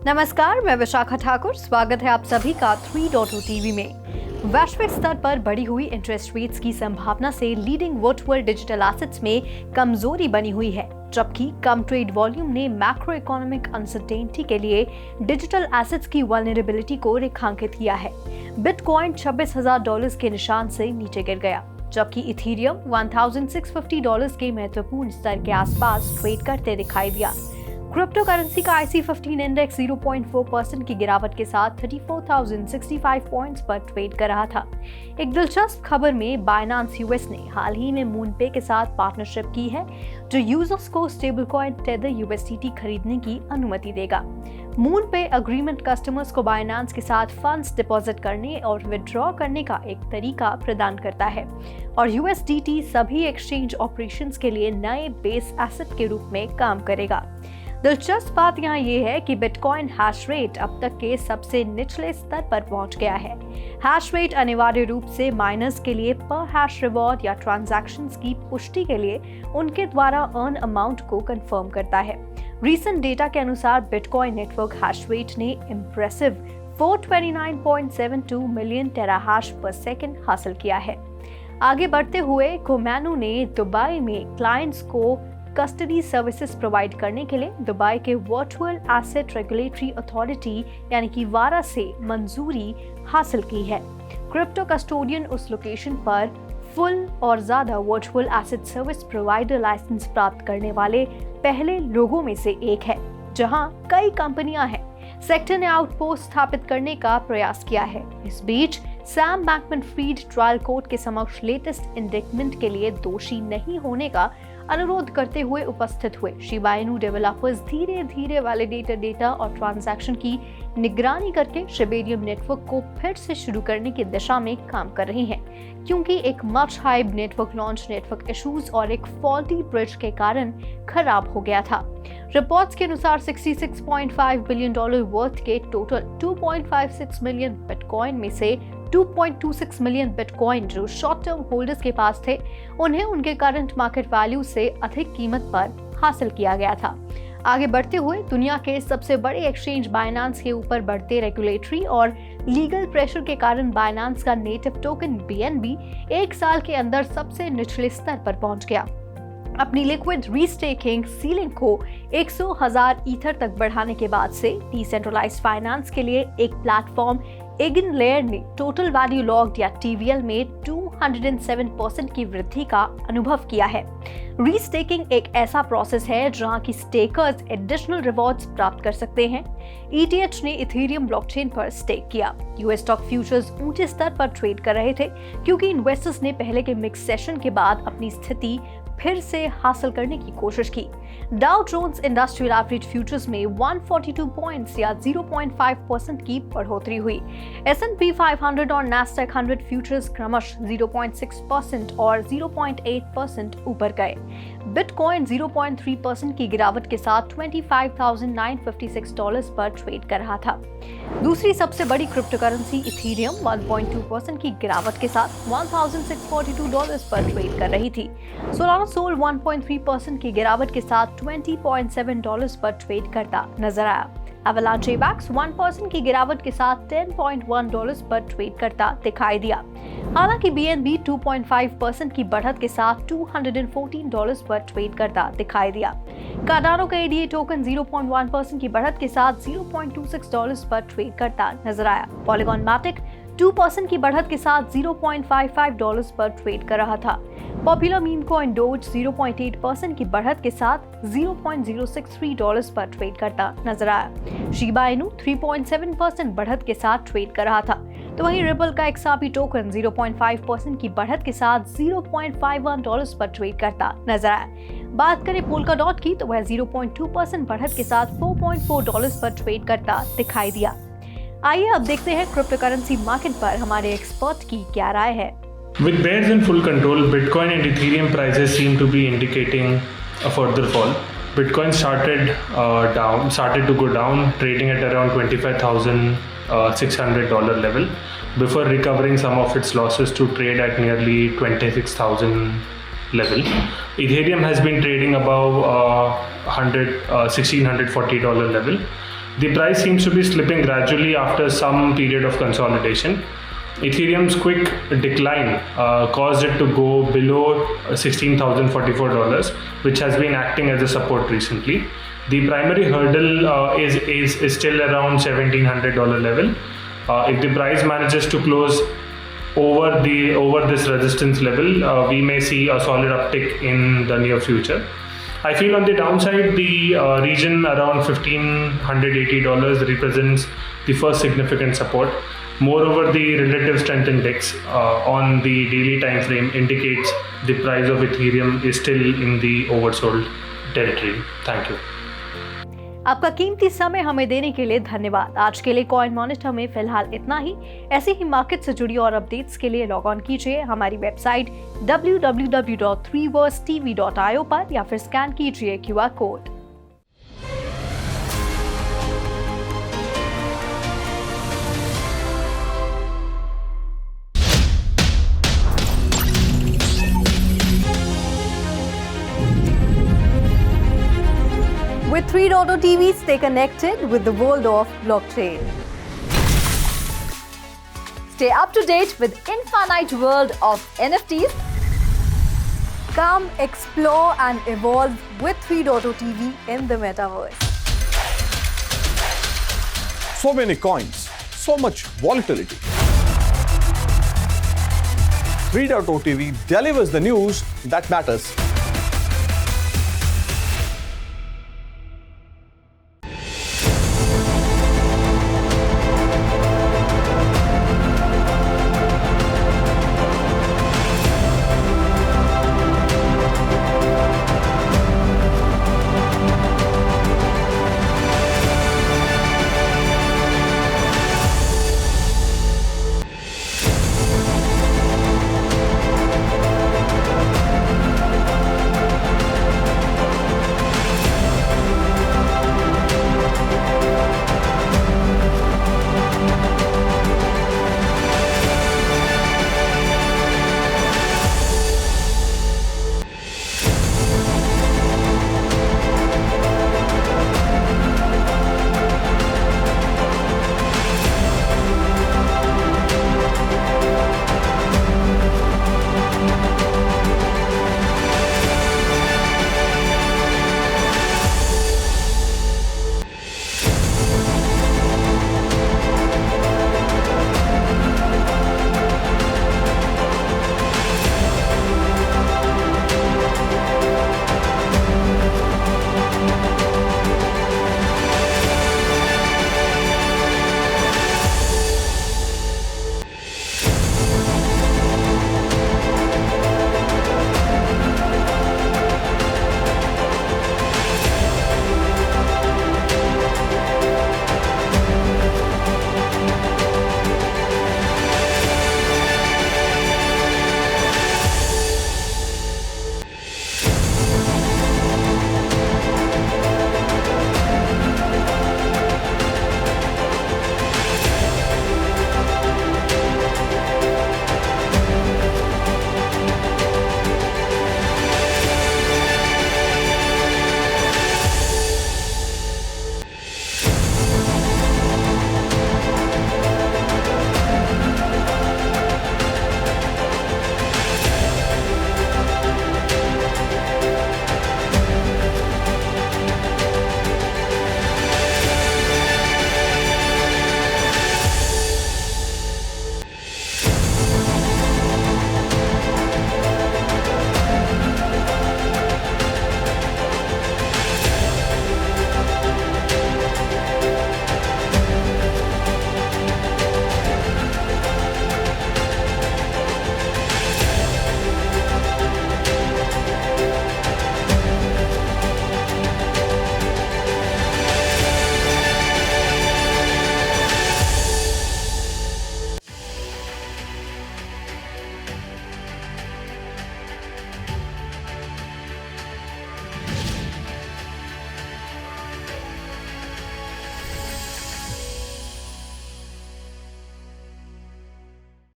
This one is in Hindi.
नमस्कार, मैं विशाखा ठाकुर। स्वागत है आप सभी का 3.2 टीवी में। वैश्विक स्तर पर बढ़ी हुई इंटरेस्ट रेट्स की संभावना से लीडिंग वर्चुअल डिजिटल एसेट्स में कमजोरी बनी हुई है, जबकि कम ट्रेड वॉल्यूम ने मैक्रो इकोनॉमिक अनसर्टेनिटी के लिए डिजिटल एसेट्स की वल्नरेबिलिटी को रेखांकित किया है। बिटकॉइन $26,000 के निशान से नीचे गिर गया, जबकि इथेरियम $1,650 के महत्वपूर्ण स्तर के आसपास ट्रेड करते दिखाई दिया। क्रिप्टो करेंसी का IC15 इंडेक्स 0.4% की गिरावट के साथ 34,065 पॉइंट्स पर ट्रेड कर रहा था। एक दिलचस्प खबर में बाइनेंस यूएस ने हाल ही में मूनपे के साथ पार्टनरशिप की है, जो यूजर्स को स्टेबल कॉइन टेदर USDT खरीदने की अनुमति देगा। मूनपे अग्रीमेंट कस्टमर्स को बाइनेंस के साथ फंड्स डिपॉजिट करने और विड्रॉ करने का एक तरीका प्रदान करता है, और USDT सभी एक्सचेंज ऑपरेशंस के लिए नए बेस एसेट के रूप में काम करेगा। दिलचस्प बात यहाँ ये है कि बिटकॉइन हैश रेट अब तक के सबसे निचले स्तर पर पहुंच गया है। हैश रेट अनिवार्य रूप से माइनर्स के लिए पर हैश रिवॉर्ड या ट्रांजैक्शंस की पुष्टि के लिए उनके द्वारा अर्न अमाउंट को कंफर्म करता है। रीसेंट डेटा के अनुसार बिटकॉइन नेटवर्क हैश रेट ने इम्प्रेसिव 429.72 मिलियन टेराहैश पर सेकंड हासिल किया है। आगे बढ़ते हुए कोमैनो ने दुबई में क्लाइंट्स को कस्टडी सर्विसेज प्रोवाइड करने के लिए दुबई के वर्चुअल एसेट रेगुलेटरी अथॉरिटी यानी कि वारा से मंजूरी हासिल की है। क्रिप्टो कस्टोडियन उस लोकेशन पर फुल और ज्यादा virtual asset service provider license प्राप्त करने वाले पहले लोगों में से एक है, जहां कई कंपनियां हैं। सेक्टर ने आउटपोस्ट स्थापित करने का प्रयास किया है। इस बीच सैम बैंकमैन-फ्रीड ट्रायल कोर्ट के समक्ष लेटेस्ट इंडिक्टमेंट के लिए दोषी नहीं होने का अनुरोध करते हुए उपस्थित हुए। शिबा इनू डेवलपर्स धीरे धीरे वैलिडेटेड डेटा और ट्रांजैक्शन की निगरानी करके शिबेरियम नेटवर्क को फिर से शुरू करने की दिशा में काम कर रही हैं, क्योंकि एक much hype network launch network issues और एक फॉल्टी ब्रिज के कारण खराब हो गया था। रिपोर्ट्स के अनुसार $66.5 बिलियन वर्थ के टोटल 2.56 मिलियन बिटकॉइन में से 2.26 मिलियन बिटकॉइन जो शॉर्ट टर्म होल्डर्स के पास थे, उन्हें उनके करंट मार्केट वैल्यू से अधिक कीमत पर हासिल किया गया था। आगे बढ़ते हुए दुनिया के सबसे बड़े एक्सचेंज बाइनेंस के ऊपर बढ़ते रेगुलेटरी और लीगल प्रेशर के कारण बाइनेंस का नेटिव टोकन BNB एक साल के अंदर सबसे निचले स्तर पर पहुंच गया। अपनी लिक्विड रीस्टेकिंग सीलिंग को 100,000 ईथर तक बढ़ाने के बाद से डिसेंट्रलाइज्ड फाइनेंस के लिए एक प्लेटफॉर्म एगनलेयर ने टोटल वैल्यू लॉक्ड या TVL में 207% की वृद्धि का अनुभव किया है। रीस्टेकिंग एक ऐसा प्रोसेस है जहां की स्टेकर्स एडिशनल रिवॉर्ड्स प्राप्त कर सकते हैं। ETH ने इथेरियम ब्लॉकचेन पर स्टेक किया। US स्टॉक फ्यूचर्स ऊंचे स्तर पर ट्रेड कर रहे थे, क्योंकि इन्वेस्टर्स ने पहले के मिक्स सेशन के बाद अपनी स्थिति फिर से हासिल करने की कोशिश की। Dow Jones industrial average futures में 142 पॉइंट्स या 0.5% की बढ़ोतरी हुई। S&P 500 और Nasdaq 100 फ्यूचर्स क्रमशः 0.6% और 0.8% ऊपर गए। बिटकॉइन 0.3% की गिरावट के साथ $25,956 पर ट्रेड कर रहा था। दूसरी सबसे बड़ी क्रिप्टो करेंसी इथेरियम 1.2% की गिरावट के साथ $1,642 पर ट्रेड कर रही थी। सोलाना सोल 1.3% की गिरावट के साथ $20.7 पर ट्रेड करता नजर आया। एवलांचे वैक्स 1% की गिरावट के साथ $10.1 पर ट्रेड करता दिखाई दिया। हालांकि BNB 2.5% की बढ़त के साथ $214 पर ट्रेड करता दिखाई दिया। कार्डानो का ADA टोकन 0.1% की बढ़त के साथ $0.26 पर ट्रेड करता नजर आया। पॉलीगॉन मैटिक 2% की बढ़त के साथ $0.55 पर ट्रेड कर रहा था। पॉपुलर मीम कॉइन डोज 0.8% की बढ़त के साथ $0.063 पर ट्रेड करता नजर आया। शिबा इनू 3.7% बढ़त के साथ ट्रेड कर रहा था, तो वहीं रिपल का XRP टोकन 0.5% की बढ़त के साथ $0.51 पर ट्रेड करता नजर आया। बात करें पोल्काडॉट की, तो वह 0.2% बढ़त के साथ $4.4 पर ट्रेड करता दिखाई दिया। आइए अब देखते हैं क्रिप्टो करेंसी मार्केट पर हमारे एक्सपर्ट की क्या राय है। With bears in full control, Bitcoin and Ethereum prices seem to be indicating a further fall. Bitcoin started to go down, trading at around $25,600 level before recovering some of its losses to trade at nearly 26,000 level. Ethereum has been trading above $1,640 level. The price seems to be slipping gradually after some period of consolidation. Ethereum's quick decline caused it to go below $16,044, which has been acting as a support recently. The primary hurdle is still around $1,700 level. If the price manages to close over this resistance level, we may see a solid uptick in the near future. I feel on the downside, the region around $1,580 represents the first significant support. Moreover, the relative strength index on the daily time frame indicates the price of Ethereum is still in the oversold territory. Thank you. आपका कीमती समय हमें देने के लिए धन्यवाद। आज के लिए कॉइन मॉनिटर में फिलहाल इतना ही। ऐसे ही मार्केट से जुड़ी और अपडेट्स के लिए लॉग ऑन कीजिए हमारी वेबसाइट www.3versetv.io पर या फिर स्कैन कीजिए QR code. With 3.0 TV, stay connected with the world of blockchain. Stay up to date with infinite world of NFTs. Come explore and evolve with 3.0 TV in the metaverse. So many coins, so much volatility. 3.0 TV delivers the news that matters.